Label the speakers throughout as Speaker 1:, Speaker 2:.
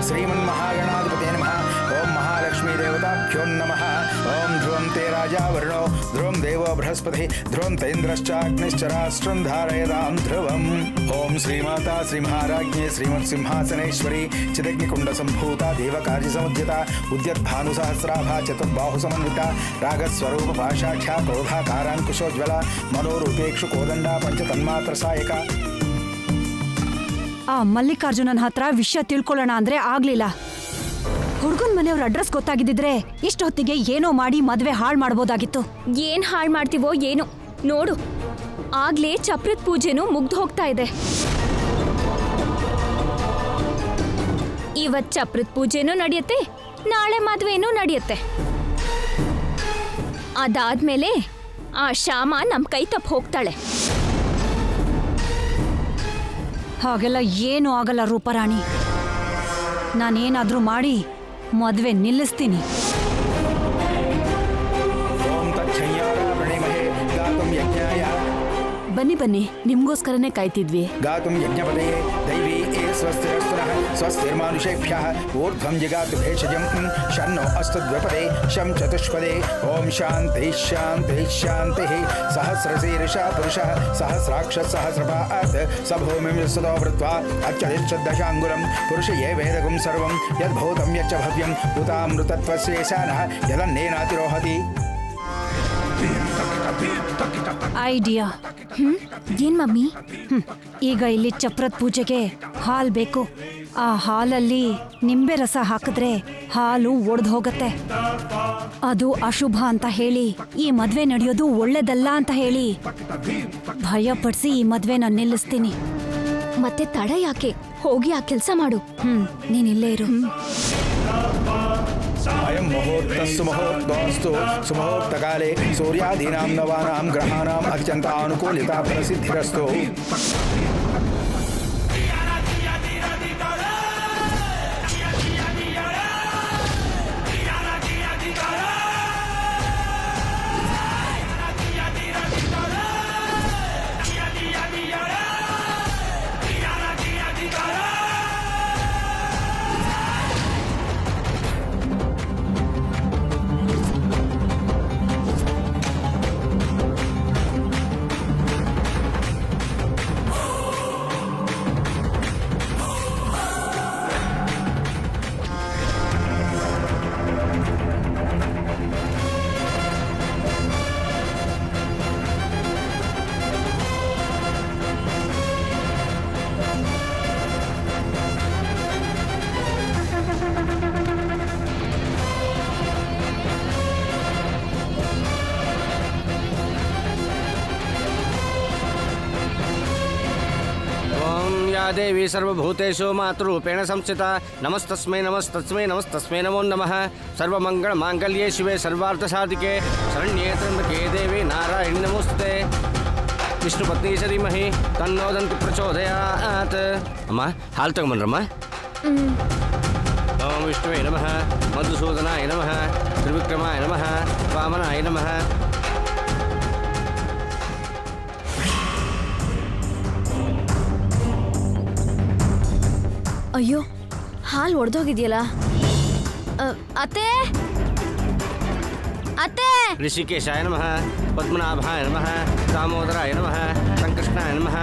Speaker 1: श्रीमन्महागणाधिपते नमः। ओम महालक्ष्मी देवताभ्यो नमः। ओम ध्रुवं ते राजा वरुणो ध्रुवं देवो बृहस्पतिः ध्रुवं तेन्द्रश्चाग्निश्च राष्ट्रं धारयतां ध्रुवम्। ओम श्रीमाता श्रीमहाराज्ञी श्रीमत्सिंहासनेश्वरी चिदग्निकुण्डसम्भूता देवकार्यसमुद्यता उद्यद्भानुसहस्राभा चतुर्बाहु समन्विता रागस्वरूप पाशाढ्या क्रोधाकाराङ्कुशोज्ज्वला मनोरूपेक्षु कोदण्डा पंचतन्मात्र सायका।
Speaker 2: ಆ ಮಲ್ಲಿಕಾರ್ಜುನನ್ ಹತ್ರ ವಿಷಯ ತಿಳ್ಕೊಳ್ಳೋಣ ಅಂದ್ರೆ ಆಗ್ಲಿಲ್ಲ. ಹುಡುಗನ್ ಮನೆಯವ್ರ ಅಡ್ರೆಸ್ ಗೊತ್ತಾಗಿದ್ದಿದ್ರೆ ಇಷ್ಟೊತ್ತಿಗೆ ಏನೋ ಮಾಡಿ ಮದ್ವೆ ಹಾಳು ಮಾಡ್ಬೋದಾಗಿತ್ತು.
Speaker 3: ಏನ್ ಹಾಳು ಮಾಡ್ತೀವೋ ಏನೋ ನೋಡು, ಆಗ್ಲೇ ಚಪ್ರದ ಪೂಜೆನೂ ಮುಗ್ದು ಹೋಗ್ತಾ ಇದೆ. ಇವತ್ ಚಪ್ರದ ಪೂಜೆನೂ ನಡೆಯುತ್ತೆ, ನಾಳೆ ಮದ್ವೆನೂ ನಡೆಯುತ್ತೆ. ಅದಾದ್ಮೇಲೆ ಆ ಶ್ಯಾಮ ನಮ್ ಕೈ ತಪ್ಪು ಹೋಗ್ತಾಳೆ.
Speaker 2: ಹಾಗೆಲ್ಲ ಏನೂ ಆಗಲ್ಲ ರೂಪರಾಣಿ. ನಾನೇನಾದ್ರೂ ಮಾಡಿ ಮದ್ವೆ ನಿಲ್ಲಿಸ್ತೀನಿ.
Speaker 4: ಬನ್ನಿ ಬನ್ನಿ, ನಿಮ್ಗೋಸ್ಕರನೇ ಕಾಯ್ತಿದ್ವಿ.
Speaker 1: ಗಾತುಂ ಯಜ್ಞಪದೇ ದೈವೀ ಸ್ವಸ್ತಿರಸ್ತುನಃ ಸ್ವಸ್ತಿರ್ಮಾನುಷೇಭ್ಯಃ ಊರ್ಧ್ವಂ ಜಿಗಾತು ಭೇಷಜಂ ಶನ್ನೋ ಅಸ್ತು ದ್ವಿಪದೇ ಶಂ ಚತುಷ್ಪದೇ. ಓಂ ಶಾಂತಿ ಶಾಂತಿ ಶಾಂತಿ. ಸಹಸ್ರಶೀರ್ಷ ಪುರುಷಃ ಸಹಸ್ರಾಕ್ಷ ಸಹಸ್ರಪಾತ್ ಸ ಭೂಮಿಂ ಯಸ್ತೋ ವೃತ್ವಾ ಅತ್ಯಧಿಷ್ಠದಶಾಂಗುಲಂ ಪುರುಷ ಯೇ ವೇದಗುಂ ಸರ್ವಂ ಯದ್ಭೂತಂ ಯಚ್ಚ ಭವ್ಯಂ ಭೂತಾಮೃತತ್ವಸ್ಯೇಷಾನಃ ಯದನ್ನೇನಾತಿರೋಹತಿ.
Speaker 2: ಐಡಿಯಾ.
Speaker 3: ಏನ್ ಮಮ್ಮಿ?
Speaker 2: ಈಗ ಇಲ್ಲಿ ಚಪ್ರದ ಪೂಜೆಗೆ ಹಾಲ್ ಬೇಕು. ಆ ಹಾಲಲ್ಲಿ ನಿಂಬೆ ರಸ ಹಾಕಿದ್ರೆ ಹಾಲು ಒಡೆದು ಹೋಗತ್ತೆ. ಅದು ಅಶುಭ ಅಂತ ಹೇಳಿ ಈ ಮದ್ವೆ ನಡೆಯೋದು ಒಳ್ಳೇದಲ್ಲ ಅಂತ ಹೇಳಿ ಭಯಪಡಿಸಿ ಈ ಮದ್ವೆನ ನಿಲ್ಲಿಸ್ತೀನಿ.
Speaker 3: ಮತ್ತೆ ತಡ ಯಾಕೆ? ಹೋಗಿ ಆ ಕೆಲಸ ಮಾಡು.
Speaker 2: ನೀನಿಲ್ಲೇ ಇರು.
Speaker 1: ಅಯಂ ಮುಹೂರ್ತಸ್ಸು ಮುಹೂರ್ತೋಸ್ತು ಸುಮುಹೂರ್ತಕಾಲೇ ಸೂರ್ಯಾದೀನಾಂ ನವಾನಾಂ ಗ್ರಹಾಣಾಂ ಅತ್ಯಂತ ಅನುಕೂಲಿತಾ ಪ್ರಸಿದ್ಧಿರಸ್ತು.
Speaker 5: देवी सर्वभूतेषु मातृरूपेण संस्थिता नमस्तस्मै नमस्तस्मै नमस्तस्मै नमो नमः। सर्वमङ्गलमाङ्गल्ये शिवे सर्वार्थसाधिके शरण्ये त्र्यम्बके देवी नारायणी नमोस्तुते। विष्णुपत्नी श्रीमहि तन्नो दन्ति प्रचोदयात्. अम्म हाल तಗೊಂಡ್ರಮ್ಮ. ओम विष्णुवे नमः मधुसूदनाय नमः त्रिविक्रमाय नमः वामनाय नमः.
Speaker 3: ಅಯ್ಯೋ, ಹಾಲು ಒಡೆದೋಗಿದೆಯಲ್ಲ. ಅತ್ತೆ ಅತ್ತೆ.
Speaker 5: ऋषिकेशाय नमः पद्मनाभाय नमः दामोदराय नमः संकृष्णाय नमः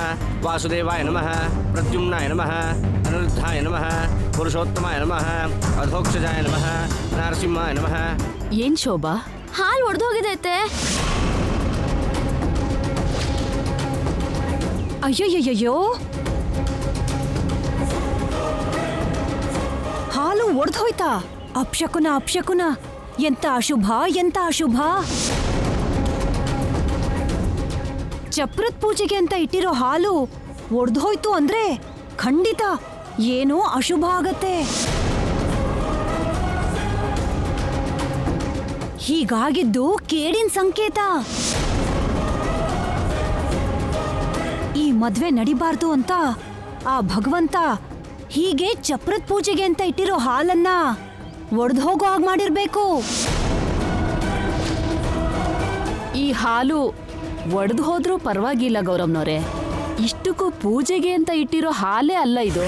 Speaker 5: वासुदेवाय नमः प्रद्युम्नाय नमः अनिरुद्धाय नमः पुरुषोत्तमाय नमः अधोक्षजाय नमः नरसिंहाय नमः.
Speaker 4: ಏನ್ ಶೋಭಾ,
Speaker 3: ಹಾಲು ಒಡೆದೋಗಿದೆ ಅತ್ತೆ.
Speaker 2: ಅಯ್ಯಯ್ಯಯ್ಯೋ, ಹಾಲು ಒಡೆದು ಹೋಯ್ತಾ? ಅಪ್ಶಕುನ ಅಪ್ಶಕುನ. ಎಂತ ಅಶುಭ, ಎಂತ ಅಶುಭ. ಚಪ್ರದ ಪೂಜೆಗೆ ಅಂತ ಇಟ್ಟಿರೋ ಹಾಲು ಒಡೆದು ಹೋಯ್ತು ಅಂದ್ರೆ ಖಂಡಿತ ಏನೋ ಅಶುಭ ಆಗತ್ತೆ. ಹೀಗಾಗಿದ್ದು ಕೇಡಿನ ಸಂಕೇತ. ಈ ಮದ್ವೆ ನಡಿಬಾರ್ದು ಅಂತ ಆ ಭಗವಂತ ಹೀಗೆ ಚಪ್ರದ ಪೂಜೆಗೆ ಅಂತ ಇಟ್ಟಿರೋ ಹಾಲನ್ನ ಒಡೆದು ಹೋಗೋ ಹಾಗೆ ಮಾಡಿರ್ಬೇಕು.
Speaker 4: ಈ ಹಾಲು ಒಡೆದು ಹೋದ್ರೂ ಪರವಾಗಿಲ್ಲ ಗೌರವ್ನವ್ರೆ. ಇಷ್ಟಕ್ಕೂ ಪೂಜೆಗೆ ಅಂತ ಇಟ್ಟಿರೋ ಹಾಲೇ ಅಲ್ಲ ಇದು.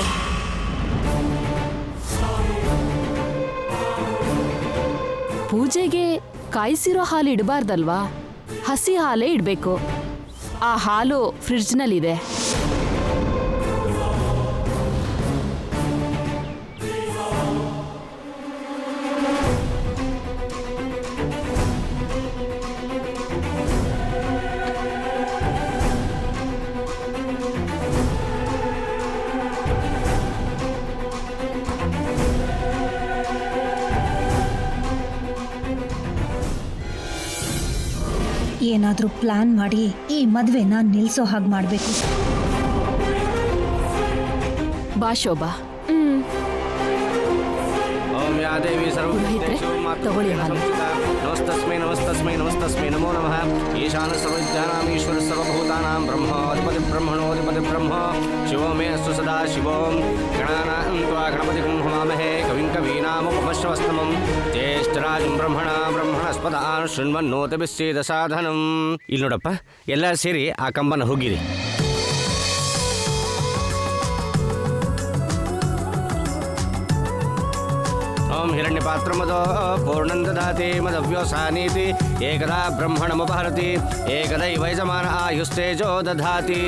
Speaker 4: ಪೂಜೆಗೆ ಕಾಯಿಸಿರೋ ಹಾಲು ಇಡಬಾರ್ದಲ್ವಾ? ಹಸಿ ಹಾಲೇ ಇಡಬೇಕು. ಆ ಹಾಲು ಫ್ರಿಡ್ಜ್ನಲ್ಲಿದೆ.
Speaker 2: ಏನಾದ್ರೂ ಪ್ಲಾನ್ ಮಾಡಿ ಈ ಮದ್ವೆನ ನಿಲ್ಸೋ ಹಾಗೆ ಮಾಡ್ಬೇಕು.
Speaker 4: ಬಾ ಶೋಭಾ.
Speaker 5: ಓಂ ಯಾ ದೇವಿ ಸರ್ವಭೂತೇಷು
Speaker 4: ತಗೊಳ್ಳಿ ಹಾಲು.
Speaker 5: ನಮಸ್ತಸ್ಮೈ ನಮಸ್ತಸ್ಮೈ ನಮಸ್ತಸ್ಮೈ ನಮೋ ನಮಃ. ಈಶಾನ ಸರ್ವಜ್ಞಾನಾಂ ಈಶ್ವರ ಸರ್ವಭೂತಾನಾಂ ಬ್ರಹ್ಮಾಧಿಪತಿ ಬ್ರಹ್ಮಣೋಧಿಪತಿ ಬ್ರಹ್ಮ ಶಿವೋ ಮೇ ಅಸ್ತು ಸದಾ ಶಿವೋಂ ಗಣಾನಾಂ ತ್ವಾ ಗಣಪತಿಂ ಹವಾಮಹೇ ಕವಿಂ ಕವೀನಾಮುಪಮಶ್ರವಸ್ತಮಂ ಜ್ಯೇಷ್ಠರಾಜಂ ಬ್ರಹ್ಮಣಸ್ಪದಾನ್ ಶೃಣ್ವನ್ನೋತಿಭಿಃ ಸೇದ ಸಾಧನಂ. ಇಲ್ಲಿ ನೋಡಪ್ಪ, ಎಲ್ಲರೂ ಸೇರಿ ಆ ಕಂಬನ ಹೋಗಿರಿ. ಓಂ ಹಿರಣ್ಯಪಾತ್ರಮದೋ ಪೂರ್ಣಂ ದದಾತಿ ಮದವ್ಯೋಸಾನೀತಿ ಏಕದಾ ಬ್ರಹ್ಮಣಮುಪಹರತಿ ಏಕದೈವ ಯಜಮಾನ ಆಯುಸ್ತೇಜೋ ದಧಾತಿ.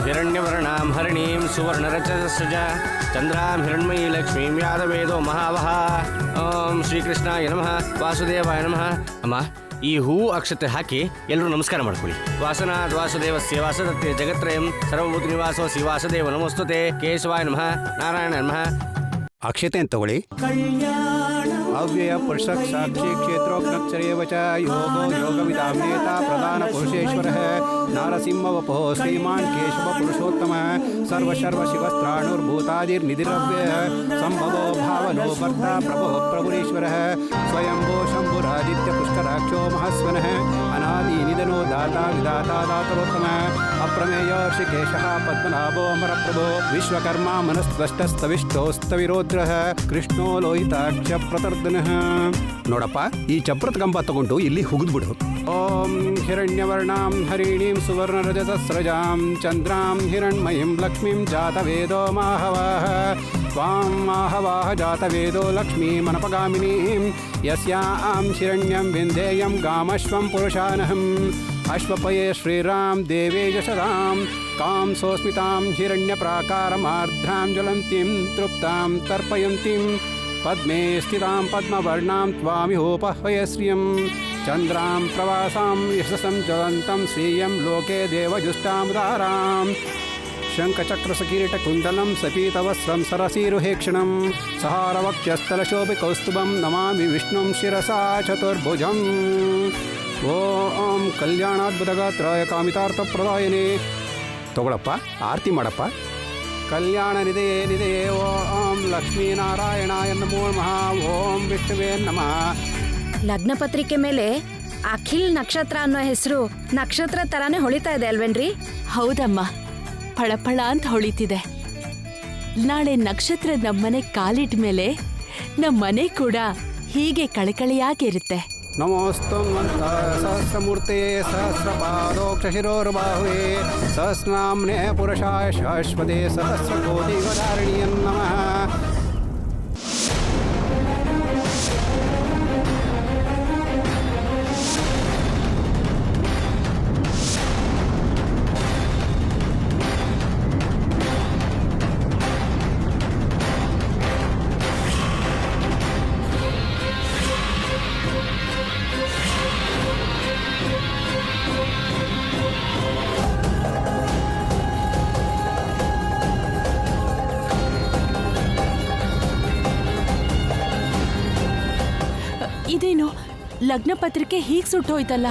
Speaker 5: हिरण्यवर्णां हरिणीं सुवर्णरजसृज चन्द्रां हिरण्मयी लक्ष्मीं यादवेदो महावः. ओम ಶ್ರೀಕೃಷ್ಣಾಯ ನಮಃ ವಾಸುದೇವಾಯ ನಮಃ. ಅಮ್ಮ, ಈ ಹೂವು ಅಕ್ಷತೆ ಹಾಕಿ ಎಲ್ಲರೂ ನಮಸ್ಕಾರ ಮಾಡ್ಕೊಳ್ಳಿ. ವಾಸನಾದ್ ವಾಸುದೇವಸ್ಯ ವಾಸದತ್ತೆ ಜಗತ್ರಯಂ ಸರ್ವಭೂತ ನಿವಾಸೋಸಿ ವಾಸುದೇವ ನಮಸ್ತುತೆ. ಕೇಶವಾಯ ನಮಃ, ನಾರಾಯಣ ನಮಃ.
Speaker 6: ಅಕ್ಷತೆ ಅಂತ ತಗೊಳ್ಳಿ. ಅವ್ಯಯ ಪುರುಷ ಸಾಕ್ಷಿ ಕ್ಷೇತ್ರೋಗ್ನಕ್ಷರೇವ ಚ ಯೋಗೋ ಯೋಗವಿದಾಮ್ನೇತ ಪ್ರಧಾನ ಪುರುಷೇಶ್ವರ ನಾರಸಿಂಹ ವಪೋ ಶ್ರೀಮಾನ್ ಕೇಶವ ಪುರುಷೋತ್ತಮ ಸರ್ವಶರ್ವ ಶಿವಸ್ತ್ರಾಣುರ್ಭೂತಾದಿರ್ನಿಧಿರವ್ಯ ಸಂಭವೋ ಭಾವನೋ ಭರ್ತ ಪ್ರಭೋ ಪ್ರಭುರೇಶ್ವರ ಸ್ವಯಂಭೋ ಶಂಭುರಾದಿತ್ಯ ಪುಷ್ಕರಾಕ್ಷೋ ಮಹಸ್ವನಃ ಅನಾದಿ ನಿಧನೋ ದಾತಾ ವಿಧಾತಾ ದಾತರೋತ್ತಮ ಅಪ್ರಮೇಯ ಋಷಿಕೇಶಃ ಪದ್ಮನಾಭೋ ಅಮರಪ್ರಭೋ ವಿಶ್ವಕರ್ಮ ಮನಸ್ತವಿಷ್ಟೋಸ್ತವಿರೋದ್ರ ಕೃಷ್ಣೋ ಲೋಹಿತಾಕ್ಷ ಪ್ರತರ್ದನಃ. ನೋಡಪ್ಪ, ಈ ಚಪ್ರದ ಕಂಬ ತಗೊಂಡು ಇಲ್ಲಿ ಹುಗಿದ್ಬಿಡು. ಓಂ ಹಿರಣ್ಯವರ್ಣಾಂ ಹರಿಣೀಂ ಸುವರ್ಣರಜತಸ್ರಜಾಂ ಚಂದ್ರಾಂ ಹಿರಣ್ಮಯೀಂ ಲಕ್ಷ್ಮೀಂ ಜಾತವೇದೋ ಮಾಹವಾಹ ತ್ವಾಂ ಮಾಹವಾಹ ಜಾತವೇದೋ ಲಕ್ಷ್ಮೀಮನಪಗಾಮಿನೀಂ ಯಸ್ಯಾಂ ಹಿರಣ್ಯಂ ವಿಂಧೇಯಂ ಗಾಮಶ್ವಂ ಪುರುಷಾನಹಂ ಅಶ್ವಪಯೇ ಶ್ರೀರಾಂ ದೇವೇ ಯಶದಾಂ ಕಾಂ ಸೋಸ್ಮಿತಾಂ ಹಿರಣ್ಯಪ್ರಾಕಾರಮಾರ್ಧ್ರಾಂ ಜ್ವಲಂತೀಂ ತೃಪ್ತಾಂ ತರ್ಪಯಂತೀಂ ಪದ್ಮೇ ಸ್ಥಿತಾಂ ಪದ್ಮವರ್ಣಾಂ ತ್ವಾಮಿಹೋಪಹ್ವಯ ಶ್ರಿಯಂ ಚಂದ್ರಾಂ ಪ್ರವಾಸಾಂ ಯಶಸಂ ಜ್ವಲಂತಂ ಶ್ರೀಯಂ ಲೋಕೆ ದೇವಜುಷ್ಟಾಮುದಾರಾಂ ಶಂಖಚಕ್ರಸಕಿರೀಟಕುಂಡಲಂ ಸಪೀತವಸ್ತ್ರಂ ಸರಸೀರುಹೇಕ್ಷಣಂ ಸಹಾರವಕ್ಷಸ್ಥಲಶೋಭಿಕೌಸ್ತುಭಂ ನಮಾಮಿ ವಿಷ್ಣುಂ ಶಿರಸಾ ಚತುರ್ಭುಜಂ. ಓಂ ಕಲ್ಯಾಣಾದ್ಭುತಗಾತ್ರಾಯ ಕಾಮಿತಾರ್ಥಪ್ರದಾಯನೇ. ತಗೊಳಪ್ಪ, ಆರತಿ ಮಾಡಪ್ಪ. ಕಲ್ಯಾಣ ನಿಧೆಯೇ ನಿಧೆಯೇ ಓಂ ಲಕ್ಷ್ಮೀನಾರಾಯಣಾಯ ನಮೋ ನಮಃ. ಓಂ ವಿಷ್ಣುವೇ ನಮಃ.
Speaker 3: ಲಗ್ನ ಪತ್ರಿಕೆ ಮೇಲೆ ಅಖಿಲ್ ನಕ್ಷತ್ರ ಅನ್ನೋ ಹೆಸರು ನಕ್ಷತ್ರ ತರಾನೇ ಹೊಳಿತಾ ಇದೆ ಅಲ್ವೇನ್ರಿ?
Speaker 4: ಹೌದಮ್ಮ, ಫಳಫಳ ಅಂತ ಹೊಳಿತಿದೆ. ನಾಳೆ ನಕ್ಷತ್ರ ನಮ್ಮನೆ ಕಾಲಿಟ್ಟ ಮೇಲೆ ನಮ್ಮನೆ ಕೂಡ ಹೀಗೆ ಕಳಕಳಿಯಾಗಿರುತ್ತೆ.
Speaker 6: ನಮೋಸ್ತುಮಂತ ಸಹಸ್ರಮೂರ್ತೆ ಸಹಸ್ರಪಾದೋಕ್ಷಶಿರೋರ್ಬಾಹುವೆ ಸಹಸ್ರನಾಮ್ನೇ ಪುರುಷಾಯ ಶಾಶ್ವತೆ ಸಹಸ್ರಕೋಟಿವಧಾರಿಣಿಯಂ ನಮಃ.
Speaker 4: ಇದೇನು ಲಗ್ನ ಪತ್ರಿಕೆ ಹೀಗೆ ಸುಟ್ಟೋಯ್ತಲ್ಲ?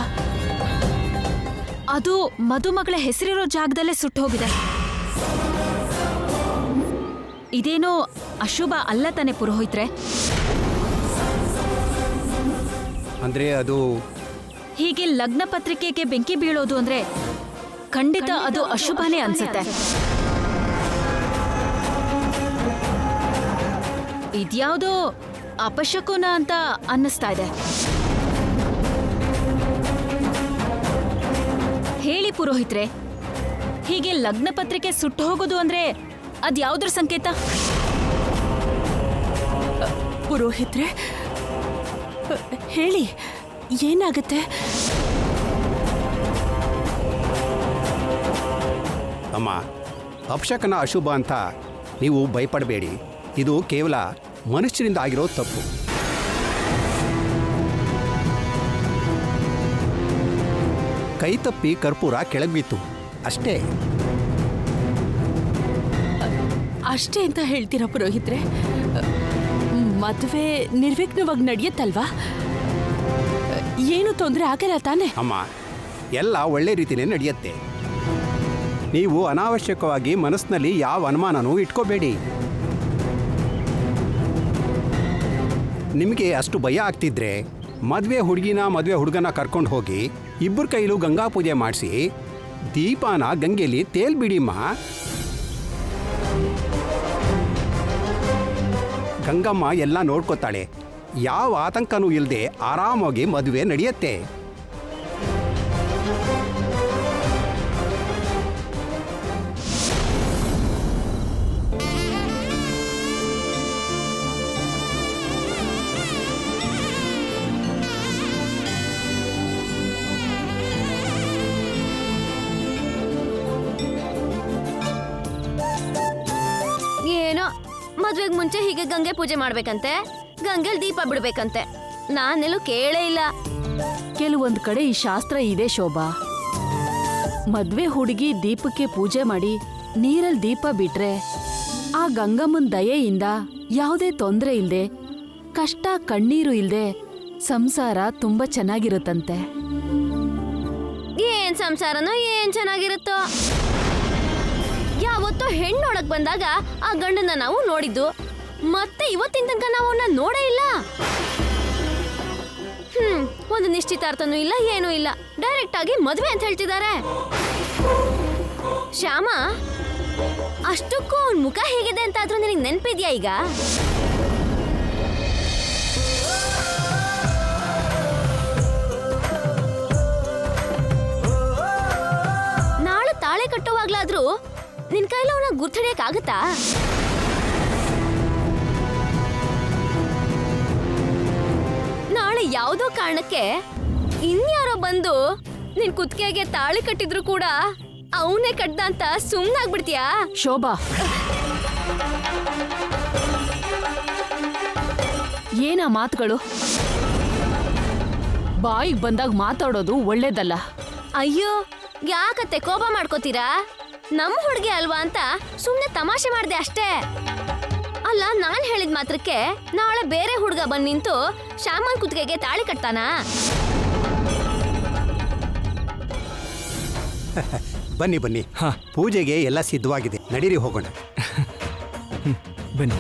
Speaker 3: ಅದು ಮದುಮಗಳ ಹೆಸರಿರೋ ಜಾಗದಲ್ಲೇ ಸುಟ್ಟೋಗಿದೆ. ಇದೇನೋ ಅಶುಭ ಅಲ್ಲ ತಾನೆ ಪುರೋಹಿತ್ರೆ?
Speaker 6: ಅಂದರೆ ಅದು
Speaker 2: ಹೀಗೆ ಲಗ್ನ ಪತ್ರಿಕೆಗೆ ಬೆಂಕಿ ಬೀಳೋದು ಅಂದ್ರೆ ಖಂಡಿತ ಅದು ಅಶುಭನೇ ಅನ್ಸುತ್ತೆ. ಇದ್ಯಾವುದೋ ಅಪಶಕುನ ಅಂತ ಅನ್ನಿಸ್ತಾ ಇದೆ. ಹೇಳಿ ಪುರೋಹಿತ್ರೆ, ಹೀಗೆ ಲಗ್ನ ಪತ್ರಿಕೆ ಸುಟ್ಟು ಹೋಗೋದು ಅಂದ್ರೆ ಅದ್ಯಾವುದ್ರ ಸಂಕೇತ?
Speaker 4: ಪುರೋಹಿತ್ರೆ, ಹೇಳಿ ಏನಾಗತ್ತೆ?
Speaker 6: ಅಮ್ಮ, ಅಪಶಕನ ಅಶುಭ ಅಂತ ನೀವು ಭಯಪಡಬೇಡಿ. ಇದು ಕೇವಲ ಮನುಷ್ಯರಿಂದ ಆಗಿರೋ ತಪ್ಪು. ಕೈ ತಪ್ಪಿ ಕರ್ಪೂರ ಕೆಳಗಿತ್ತು ಅಷ್ಟೇ.
Speaker 4: ಅಷ್ಟೇ ಅಂತ ಹೇಳ್ತೀರಾ ಪುರೋಹಿತ್ರೆ? ಮದುವೆ ನಿರ್ವಿಘ್ನವಾಗಿ ನಡೆಯುತ್ತಲ್ವಾ? ಏನು ತೊಂದರೆ ಆಗಲ್ಲ ತಾನೆ?
Speaker 6: ಅಮ್ಮ, ಎಲ್ಲ ಒಳ್ಳೆ ರೀತಿಯೇ ನಡೆಯುತ್ತೆ. ನೀವು ಅನಾವಶ್ಯಕವಾಗಿ ಮನಸ್ಸಿನಲ್ಲಿ ಯಾವ ಅನುಮಾನನೂ ಇಟ್ಕೋಬೇಡಿ. ನಿಮಗೆ ಅಷ್ಟು ಭಯ ಆಗ್ತಿದ್ರೆ ಮದುವೆ ಹುಡುಗಿನ ಮದುವೆ ಹುಡುಗನ ಕರ್ಕೊಂಡು ಹೋಗಿ ಇಬ್ಬರ ಕೈಲೂ ಗಂಗಾ ಪೂಜೆ ಮಾಡಿಸಿ ದೀಪಾನ ಗಂಗೆಯಲ್ಲಿ ತೇಲ್ಬಿಡಿಮ್ಮ. ಗಂಗಮ್ಮ ಎಲ್ಲ ನೋಡ್ಕೋತಾಳೆ. ಯಾವ ಆತಂಕನೂ ಇಲ್ಲದೆ ಆರಾಮಾಗಿ ಮದುವೆ ನಡೆಯುತ್ತೆ.
Speaker 7: ಏನೋ ಮದ್ವೆಗ್ ಮುಂಚೆ ಹೀಗೆ ಗಂಗೆ ಪೂಜೆ ಮಾಡ್ಬೇಕಂತೆ, ಗಂಗೆಲ್ ದೀಪ ಬಿಡ್ಬೇಕಂತೆ. ನಾನೆಲ್ಲೂ ಕೇಳೇ ಇಲ್ಲ.
Speaker 4: ಕೆಲವೊಂದ್ ಕಡೆ ಈ ಶಾಸ್ತ್ರ ಇದೆ ಶೋಭಾ. ಮದ್ವೆ ಹುಡುಗಿ ದೀಪಕ್ಕೆ ಪೂಜೆ ಮಾಡಿ ನೀರಲ್ಲಿ ದೀಪ ಬಿಟ್ರೆ ಆ ಗಂಗಮ್ಮನ್ ದಯೆಯಿಂದ ಯಾವುದೇ ತೊಂದರೆ ಇಲ್ದೆ, ಕಷ್ಟ ಕಣ್ಣೀರು ಇಲ್ದೆ ಸಂಸಾರ ತುಂಬಾ ಚೆನ್ನಾಗಿರುತ್ತಂತೆ.
Speaker 7: ಏನ್ ಸಂಸಾರನೋ ಏನ್ ಚೆನ್ನಾಗಿರುತ್ತೋ. ಯಾವತ್ತೋ ಹೆಣ್ಣೊಳಗ್ ಬಂದಾಗ ಆ ಗಂಡನ್ನ ನಾವು ನೋಡಿದ್ದು, ಮತ್ತೆ ಇವತ್ತಿನ ತನಕ ನಾವು ಅವನ್ನ ನೋಡೇ ಇಲ್ಲ. ಒಂದು ನಿಶ್ಚಿತಾರ್ಥನೂ ಇಲ್ಲ, ಏನೂ ಇಲ್ಲ. ಡೈರೆಕ್ಟ್ ಆಗಿ ಮದ್ವೆ ಅಂತ ಹೇಳ್ತಿದ್ದಾರೆ. ಶ್ಯಾಮ, ಅಷ್ಟಕ್ಕೂ ಅವನ್ ಮುಖ ಹೇಗಿದೆ ಅಂತ ಆದ್ರೂ ನಿನಗೆ ನೆನ್ಪಿದ್ಯಾ ಈಗ? ನಾಳೆ ತಾಳೆ ಕಟ್ಟುವಾಗ್ಲಾದ್ರೂ ನಿನ್ ಕೈಲಿ ಅವನ ಗುರ್ತಿಡಿಯಕ್ಕಾಗತ್ತಾ? ನಾಳೆ ಯಾವುದೋ ಕಾರಣಕ್ಕೆ ಇನ್ಯಾರೋ ಬಂದು ನಿನ್ ಕುತ್ತಿಗೆಗೆ ತಾಳಿ ಕಟ್ಟಿದ್ರು ಕೂಡ ಅವನೇ ಕಟ್ಟ ಅಂತ ಸುಮ್ನಾಗ್ಬಿಡ್ತೀಯಾ?
Speaker 4: ಶೋಭಾ, ಏನ ಮಾತುಗಳು? ಬಾಯಿಗೆ ಬಂದಾಗ ಮಾತಾಡೋದು ಒಳ್ಳೇದಲ್ಲ.
Speaker 7: ಅಯ್ಯೋ, ಯಾಕತ್ತೆ ಕೋಪ ಮಾಡ್ಕೋತೀರಾ? ನಮ್ಮ ಹುಡುಗಿ ಅಲ್ವಾ ಅಂತ ಸುಮ್ನೆ ತಮಾಷೆ ಮಾಡ್ದೆ ಅಷ್ಟೇ. ಅಲ್ಲ, ನಾನ್ ಹೇಳಿದ ಮಾತ್ರಕ್ಕೆ ನಾಳೆ ಬೇರೆ ಹುಡುಗ ಬಂದ್ ನಿಂತು ಶ್ಯಾಮನ್ ಕುತ್ತಿಗೆಗೆ ತಾಳಿ ಕಟ್ತಾನಾ?
Speaker 6: ಬನ್ನಿ ಬನ್ನಿ, ಪೂಜೆಗೆ ಎಲ್ಲ ಸಿದ್ಧವಾಗಿದೆ. ನಡೀರಿ ಹೋಗೋಣ.
Speaker 1: ಬನ್ನಿ.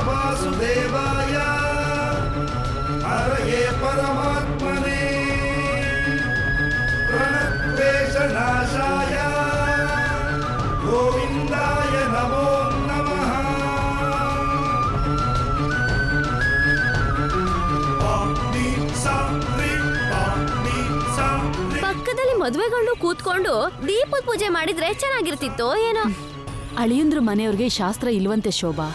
Speaker 8: वासुदेवाय हरये परमात्मने प्रणक्लेशनाशाय गोविन्दाय नमो नमः।
Speaker 7: ಪಕ್ಕದಲ್ಲಿ ಮದುವೆಗೊಂಡು ಕೂತ್ಕೊಂಡು ದೀಪದ ಪೂಜೆ ಮಾಡಿದ್ರೆ ಚೆನ್ನಾಗಿರ್ತಿತ್ತೋ ಏನೋ.
Speaker 4: ಅಳಿಯಂದ್ರ ಮನೆಯವ್ರಿಗೆ ಶಾಸ್ತ್ರ ಇಲ್ವಂತೆ ಶೋಭಾ.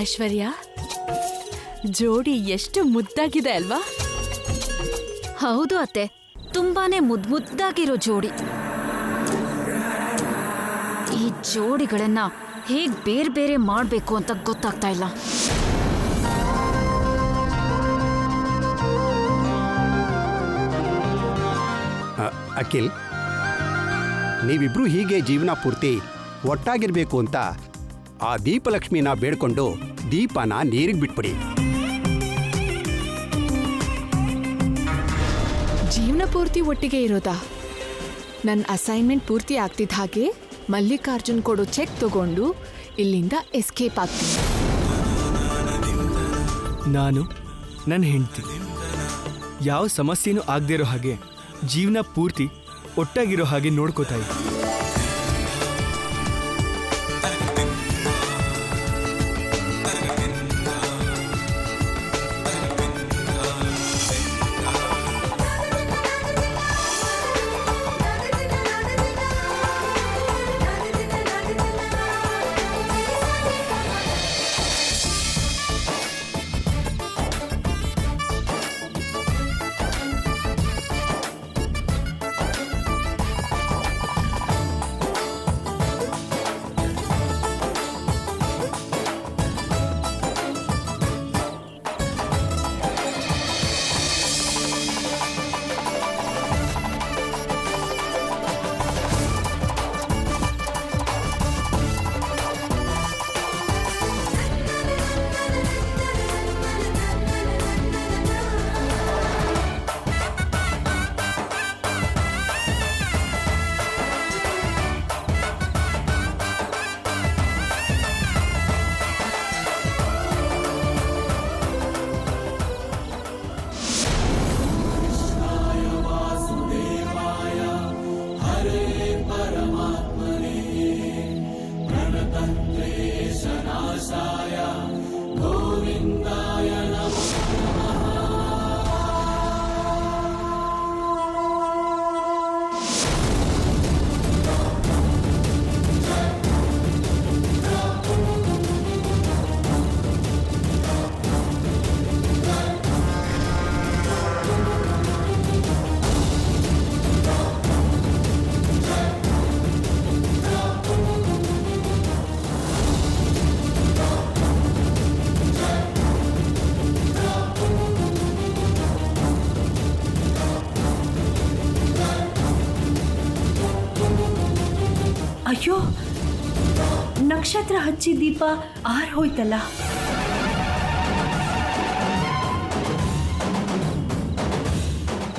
Speaker 4: ಐಶ್ವರ್ಯ, ಜೋಡಿ ಎಷ್ಟು ಮುದ್ದಾಗಿದೆ ಅಲ್ವಾ?
Speaker 2: ಹೌದು ಅತ್ತೆ, ತುಂಬಾನೇ ಮುದ್ದಾಗಿರೋ ಜೋಡಿ. ಈ ಜೋಡಿಗಳನ್ನ ಹೇಗ್ ಬೇರೆ ಬೇರೆ ಮಾಡ್ಬೇಕು ಅಂತ ಗೊತ್ತಾಗ್ತಾ ಇಲ್ಲ.
Speaker 6: ಅಖಿಲ್, ನೀವಿಬ್ರು ಹೀಗೆ ಜೀವನ ಪೂರ್ತಿ ಒಟ್ಟಾಗಿರ್ಬೇಕು ಅಂತ ಆ ದೀಪಲಕ್ಷ್ಮಿನ ಬೇಡ್ಕೊಂಡು ದೀಪನ ನೀರಿಗೆ ಬಿಟ್ಬಿಡಿ.
Speaker 9: ಜೀವನ ಪೂರ್ತಿ ಒಟ್ಟಿಗೆ ಇರೋದಾ? ನನ್ನ ಅಸೈನ್ಮೆಂಟ್ ಪೂರ್ತಿ ಆಗ್ತಿದ್ದ ಹಾಗೆ ಮಲ್ಲಿಕಾರ್ಜುನ್ ಕೊಡೋ ಚೆಕ್ ತಗೊಂಡು ಇಲ್ಲಿಂದ ಎಸ್ಕೇಪ್ ಆಗ್ತೀನಿ.
Speaker 10: ನಾನು ನನ್ನ ಹೆಂಡತಿ ಯಾವ ಸಮಸ್ಯೆನೂ ಆಗದೇ ಇರೋ ಹಾಗೆ ಜೀವನ ಪೂರ್ತಿ ಒಟ್ಟಾಗಿರೋ ಹಾಗೆ ನೋಡ್ಕೋತಾ ಇದ್ದೆ.
Speaker 11: ಅಯ್ಯೋ, ನಕ್ಷತ್ರ ಹಚ್ಚಿ ದೀಪ ಆರ್ ಹೋಯ್ತಲ್ಲ.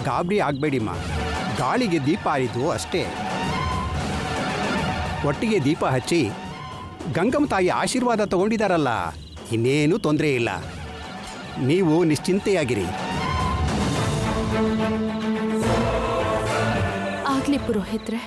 Speaker 6: ಗಾಬರಿ ಆಗಬೇಡಿಮ್ಮ, ಗಾಳಿಗೆ ದೀಪ ಆರಿದ್ದು ಅಷ್ಟೇ. ಒಟ್ಟಿಗೆ ದೀಪ ಹಚ್ಚಿ ಗಂಗಮ್ಮ ತಾಯಿ ಆಶೀರ್ವಾದ ತಗೊಂಡಿದ್ದಾರಲ್ಲ, ಇನ್ನೇನು ತೊಂದರೆ ಇಲ್ಲ. ನೀವು ನಿಶ್ಚಿಂತೆಯಾಗಿರಿ.
Speaker 9: ಆಗ್ಲಿ ಪುರೋಹಿತ್ರೆ.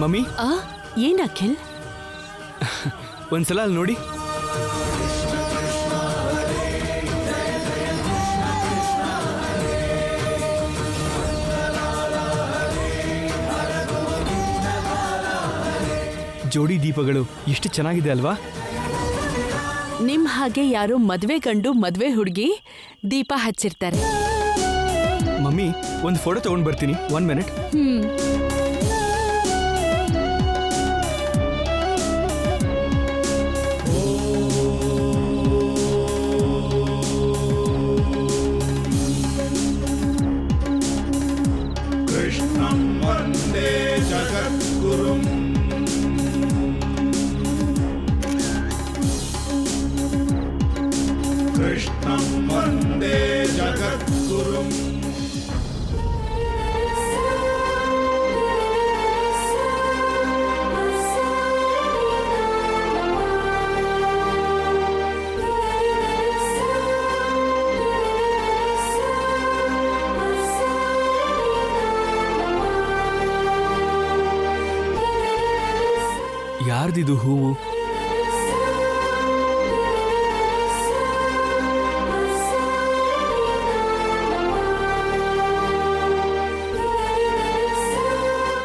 Speaker 10: ಮಮ್ಮಿ,
Speaker 4: ಏನ್ ಅಖಿಲ್?
Speaker 10: ಒಂದ್ಸಲ ಅಲ್ಲಿ ನೋಡಿ. ಜೋಡಿ ದೀಪಗಳು ಎಷ್ಟು ಚೆನ್ನಾಗಿದೆ ಅಲ್ವಾ?
Speaker 4: ನಿಮ್ ಹಾಗೆ ಯಾರೋ ಮದ್ವೆ ಗಂಡು ಮದ್ವೆ ಹುಡುಗಿ ದೀಪ ಹಚ್ಚಿರ್ತಾರೆ.
Speaker 10: ಮಮ್ಮಿ ಒಂದು ಫೋಟೋ ತಗೊಂಡ್ ಬರ್ತೀನಿ, 1 ಮಿನಿಟ್.
Speaker 8: ಕೃಷ್ಣಂ ವಂದೇ ಜಗದ್ಗುರುಂ ಕೃಷ್ಣಂ ವಂದೇ ಜಗದ್ಗುರುಂ.
Speaker 10: ಯಾರ್ದಿದು ಹೂವು?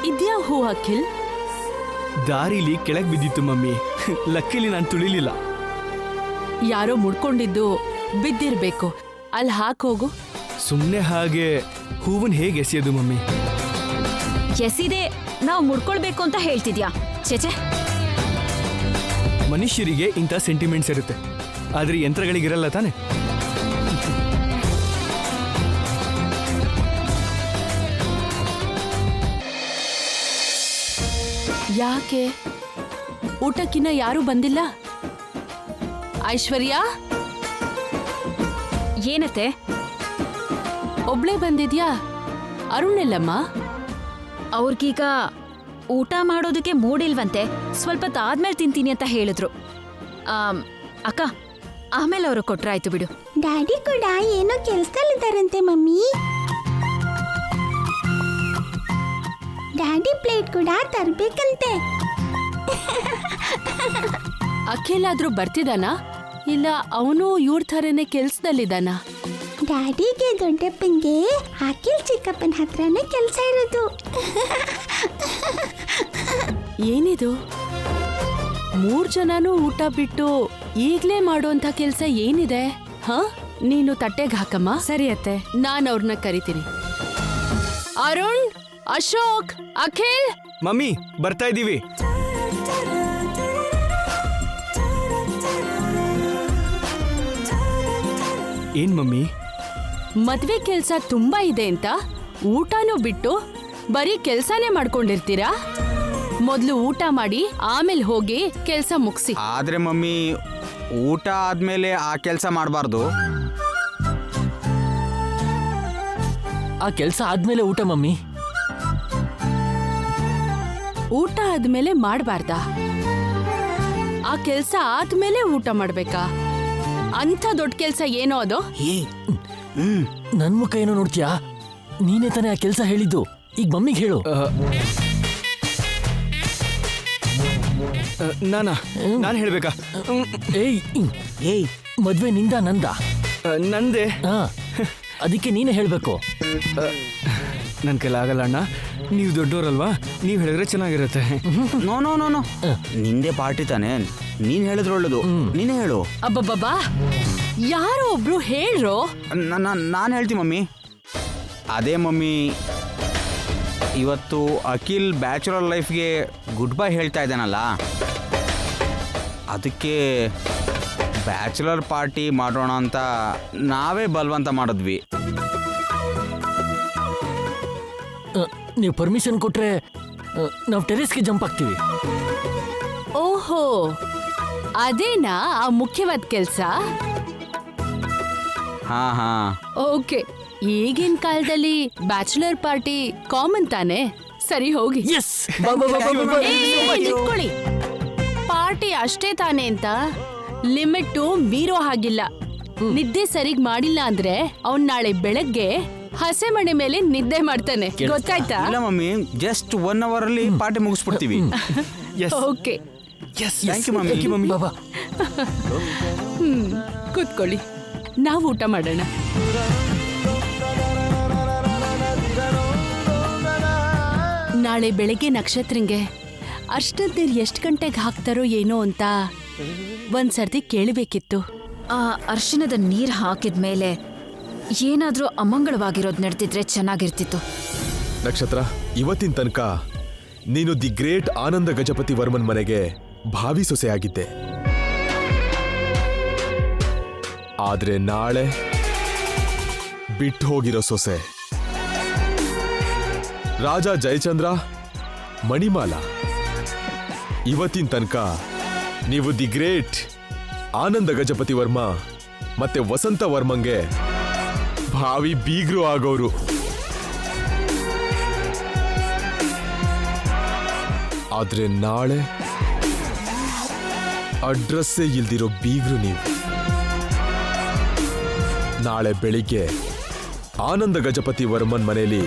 Speaker 4: ಇದ್ಯಾ ಹೂ ಅಖಿಲ್?
Speaker 10: ದಾರಿಲಿ ಕೆಳಗೆ ಬಿದ್ದಿತ್ತು ಮಮ್ಮಿ. ಲಕ್ಕಿಲಿ ನಾನು ತುಳಿಲಿಲ್ಲ.
Speaker 4: ಯಾರೋ ಮುಡ್ಕೊಂಡಿದ್ದು ಬಿದ್ದಿರ್ಬೇಕು. ಅಲ್ಲಿ ಹಾಕೋಗು.
Speaker 10: ಸುಮ್ಮನೆ ಹಾಗೆ ಹೂವನ್ ಹೇಗೆ ಎಸೆಯೋದು ಮಮ್ಮಿ?
Speaker 2: ಎಸಿದೆ ನಾವು ಮುಡ್ಕೊಳ್ಬೇಕು ಅಂತ ಹೇಳ್ತಿದ್ಯಾ? ಚೇಚೆ,
Speaker 10: ಮನುಷ್ಯರಿಗೆ ಇಂಥ ಸೆಂಟಿಮೆಂಟ್ಸ್ ಇರುತ್ತೆ, ಆದ್ರೆ ಯಂತ್ರಗಳಿಗಿರಲ್ಲ ತಾನೆ.
Speaker 4: ಯಾಕೆ ಊಟಕ್ಕಿನ್ನ ಯಾರೂ ಬಂದಿಲ್ಲ? ಐಶ್ವರ್ಯ,
Speaker 2: ಏನತ್ತೆ?
Speaker 4: ಒಬ್ಳೇ ಬಂದಿದ್ಯಾ? ಅರುಣ್ ಎಲ್ಲಮ್ಮ?
Speaker 2: ಅವ್ರಿಗೀಗ ಊಟ ಮಾಡೋದಕ್ಕೆ ಮೂಡಿಲ್ವಂತೆ. ಸ್ವಲ್ಪ ಆದ್ಮೇಲೆ ತಿಂತೀನಿ ಅಂತ ಹೇಳಿದ್ರು. ಅಕ್ಕ, ಆಮೇಲೆ ಅವರು ಕೊಟ್ರಾಯ್ತು ಬಿಡು.
Speaker 12: ಡ್ಯಾಡಿ ಕೂಡ ಏನೋ ಕೆಲ್ಸದಲ್ಲಿದ್ದಾರಂತೆ ಮಮ್ಮಿ. ಡ್ಯಾಡಿ ಪ್ಲೇಟ್ ಕೂಡ ತರ್ಬೇಕಂತೆ.
Speaker 4: ಅಖಿಲ್ ಆದ್ರೂ ಬರ್ತಿದಾನ? ಇಲ್ಲ ಅವನು ಇವ್ರ ಥರನೇ ಕೆಲ್ಸದಲ್ಲಿದ್ದಾನ?
Speaker 12: ಡ್ಯಾಡಿಗೆ ದೊಡ್ಡಪ್ಪಂಗೆ ಅಖಿಲ್ ಚಿಕ್ಕಪ್ಪನ ಹತ್ರನೇ ಕೆಲಸ ಇರೋದು.
Speaker 4: ಏನಿದು? 3 ಜನನೂ ಊಟ ಬಿಟ್ಟು ಈಗ್ಲೇ ಮಾಡುವಂತ ಕೆಲ್ಸ ಏನಿದೆ? ಹ, ನೀನು ತಟ್ಟೆಗೆ ಹಾಕಮ್ಮ.
Speaker 2: ಸರಿ ಅತ್ತೆ.
Speaker 4: ನಾನು ಅವ್ರನ್ನ ಕರಿತೀನಿ. ಅರುಣ್, ಅಶೋಕ್, ಅಖಿಲ್.
Speaker 10: ಮಮ್ಮಿ ಬರ್ತಾ ಇದ್ದೀವಿ. ಏನ್ ಮಮ್ಮಿ?
Speaker 4: ಮದ್ವೆ ಕೆಲ್ಸ ತುಂಬಾ ಇದೆ ಅಂತ ಊಟನೂ ಬಿಟ್ಟು ಬರೀ ಕೆಲ್ಸಾನೇ ಮಾಡ್ಕೊಂಡಿರ್ತೀರಾ? ಮೊದ್ಲು ಊಟ ಮಾಡಿ ಆಮೇಲೆ ಹೋಗಿ ಕೆಲ್ಸ ಮುಗಿಸಿ.
Speaker 13: ಆದ್ರೆ ಮಮ್ಮಿ, ಊಟ ಆದ್ಮೇಲೆ ಆ ಕೆಲಸ ಮಾಡಬಾರ್ದು.
Speaker 14: ಆ ಕೆಲಸ ಆದ್ಮೇಲೆ ಊಟ ಮಮ್ಮಿ.
Speaker 4: ಊಟ ಆದ್ಮೇಲೆ ಮಾಡಬಾರ್ದಾ? ಆ ಕೆಲ್ಸ ಆದ್ಮೇಲೆ ಊಟ ಮಾಡ್ಬೇಕಾ? ಅಂಥ ದೊಡ್ಡ ಕೆಲ್ಸ ಏನೋ ಅದು?
Speaker 14: ನನ್ ಮುಖ ಏನೋ ನೋಡ್ತೀಯಾ? ನೀನೇ ತಾನೇ ಆ ಕೆಲ್ಸ ಹೇಳಿದ್ದು. ಈಗ ಮಮ್ಮಿಗೆ ಹೇಳು.
Speaker 10: ನಾನು ಹೇಳ್ಬೇಕಾ?
Speaker 14: ಏಯ್, ಮದ್ವೆ ನಿಂದ ನಂದ?
Speaker 10: ನಂದೆ.
Speaker 14: ಅದಕ್ಕೆ ನೀನೇ ಹೇಳ್ಬೇಕು.
Speaker 10: ನನ್ ಕೈಲಿ ಆಗಲ್ಲ ಅಣ್ಣ, ನೀವು ದೊಡ್ಡೋರಲ್ವಾ, ನೀವು ಹೇಳಿದ್ರೆ ಚೆನ್ನಾಗಿರುತ್ತೆ.
Speaker 13: ನೋ ನೋ ನೋ ನೋ, ನಿಂದೆ ಪಾರ್ಟಿ ತಾನೆ, ನೀನ್ ಹೇಳಿದ್ರೆ ಒಳ್ಳೇದು. ನೀನೇ ಹೇಳು.
Speaker 4: ಅಬ್ಬಬ್ಬಾ, ಯಾರೋ ಒಬ್ರು ಹೇಳ್ರೋ.
Speaker 13: ನಾನು ಹೇಳ್ತೀನಿ ಮಮ್ಮಿ. ಅದೇ ಮಮ್ಮಿ, ಇವತ್ತು ಅಖಿಲ್ ಬ್ಯಾಚುಲರ್ ಲೈಫ್ಗೆ ಗುಡ್ ಬೈ ಹೇಳ್ತಾ ಇದ್ದಾನಲ್ಲ, ಅದಕ್ಕೆ ಬ್ಯಾಚುಲರ್ ಪಾರ್ಟಿ ಮಾಡೋಣ ಅಂತ ನಾವೇ ಬಲವಂತ ಮಾಡಿದ್ವಿ.
Speaker 14: ನೀವು ಪರ್ಮಿಷನ್ ಕೊಟ್ರೆ ನಾವು ಟೆರೇಸ್ಗೆ ಜಂಪ್ ಆಗ್ತೀವಿ.
Speaker 4: ಓಹೋ, ಅದೇನಾ ಆ ಮುಖ್ಯವಾದ ಕೆಲ್ಸ?
Speaker 13: ಹಾ ಹಾ,
Speaker 4: ಓಕೆ. ಈಗಿನ ಕಾಲದಲ್ಲಿ ಬ್ಯಾಚುಲರ್ ಪಾರ್ಟಿ ಕಾಮನ್ ತಾನೆ. ಸರಿ, ಹೋಗಿ. ನಿಂತ್ಕೊಳ್ಳಿ. ಪಾರ್ಟಿ ಅಷ್ಟೇ ತಾನೆ ಅಂತ ಲಿಮಿಟ್ ಮೀರೋ ಹಾಗಿಲ್ಲ. ನಿದ್ದೆ ಸರಿಗ್ ಮಾಡಿಲ್ಲ ಅಂದ್ರೆ ಅವ್ನ್ ನಾಳೆ ಬೆಳಗ್ಗೆ ಹಸೆ ಮಣೆ ಮೇಲೆ ನಿದ್ದೆ ಮಾಡ್ತಾನೆ, ಗೊತ್ತಾಯ್ತಾ?
Speaker 13: ಇಲ್ಲ ಮಮ್ಮಿ, ಜಸ್ಟ್ 1 hour ಅಲ್ಲಿ ಪಾರ್ಟಿ ಮುಗಿಸ್ಬಿಡ್ತೀವಿ.
Speaker 4: Okay,
Speaker 13: thank you mummy.
Speaker 14: ಬಾಬಾ,
Speaker 4: ಕೂತ್ಕೊಳ್ಳಿ, ನಾವು ಊಟ ಮಾಡೋಣ. ನಾಳೆ ಬೆಳಗ್ಗೆ ನಕ್ಷತ್ರಂಗೆ ಅರ್ಶನದ ನೀರು ಎಷ್ಟು ಗಂಟೆಗೆ ಹಾಕ್ತಾರೋ ಏನೋ ಅಂತ ಒಂದ್ಸರ್ತಿ ಕೇಳಬೇಕಿತ್ತು.
Speaker 3: ಆ ಅರ್ಶಿಣದ ನೀರ್ ಹಾಕಿದ್ಮೇಲೆ ಏನಾದ್ರೂ ಅಮಂಗಳವಾಗಿರೋದು ನಡೆದಿದ್ರೆ ಚೆನ್ನಾಗಿರ್ತಿತ್ತು.
Speaker 15: ನಕ್ಷತ್ರ, ಇವತ್ತಿನ ತನಕ ನೀನು ದಿ ಗ್ರೇಟ್ ಆನಂದ ಗಜಪತಿ ವರ್ಮನ್ ಮನೆಗೆ ಭಾವಿ ಸೊಸೆಯಾಗಿದ್ದೆ. ಆದ್ರೆ ನಾಳೆ ಬಿಟ್ಟು ಹೋಗಿರೋ ಸೊಸೆ ರಾಜ ಜಯಚಂದ್ರ, ಮಣಿಮಾಲ. ಇವತ್ತಿನ ತನಕ ನೀವು ದಿ ಗ್ರೇಟ್ ಆನಂದ ಗಜಪತಿ ವರ್ಮ ಮತ್ತೆ ವಸಂತ ವರ್ಮಂಗೆ ಭಾವಿ ಬೀಗ್ರು ಆಗೋರು. ಆದ್ರೆ ನಾಳೆ ಅಡ್ರೆಸ್ಸೇ ಇಲ್ದಿರೋ ಬೀಗ್ರು ನೀವು. ನಾಳೆ ಬೆಳಿಗ್ಗೆ ಆನಂದ ಗಜಪತಿ ವರ್ಮನ್ ಮನೆಯಲ್ಲಿ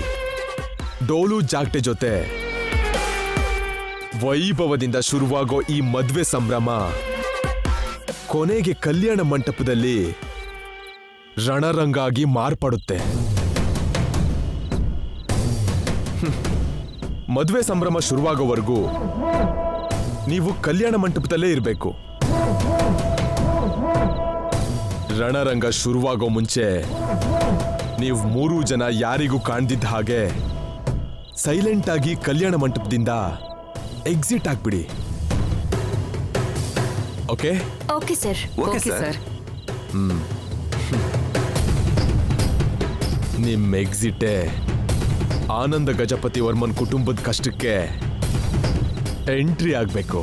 Speaker 15: ಡೋಲು ಜಾಗ್ಟೆ ಜೊತೆ ವೈಭವದಿಂದ ಶುರುವಾಗೋ ಈ ಮದ್ವೆ ಸಂಭ್ರಮ ಕೊನೆಗೆ ಕಲ್ಯಾಣ ಮಂಟಪದಲ್ಲಿ ರಣರಂಗಾಗಿ ಮಾರ್ಪಡುತ್ತೆ. ಮದ್ವೆ ಸಂಭ್ರಮ ಶುರುವಾಗೋವರೆಗೂ ನೀವು ಕಲ್ಯಾಣ ಮಂಟಪದಲ್ಲೇ ಇರಬೇಕು. ರಣರಂಗ ಶುರುವಾಗೋ ಮುಂಚೆ ನೀವು 3 ಜನ ಯಾರಿಗೂ ಕಾಣ್ದಿದ್ದ ಹಾಗೆ ಸೈಲೆಂಟ್ ಆಗಿ ಕಲ್ಯಾಣ ಮಂಟಪದಿಂದ ಎಕ್ಸಿಟ್ ಆಗ್ಬಿಡಿ. Okay?
Speaker 3: Okay sir.
Speaker 15: Okay sir. ನಿಮ್ ಎಕ್ಸಿಟೇ ಆನಂದ ಗಜಪತಿ ವರ್ಮನ್ ಕುಟುಂಬದ ಕಷ್ಟಕ್ಕೆ ಎಂಟ್ರಿ ಆಗ್ಬೇಕು.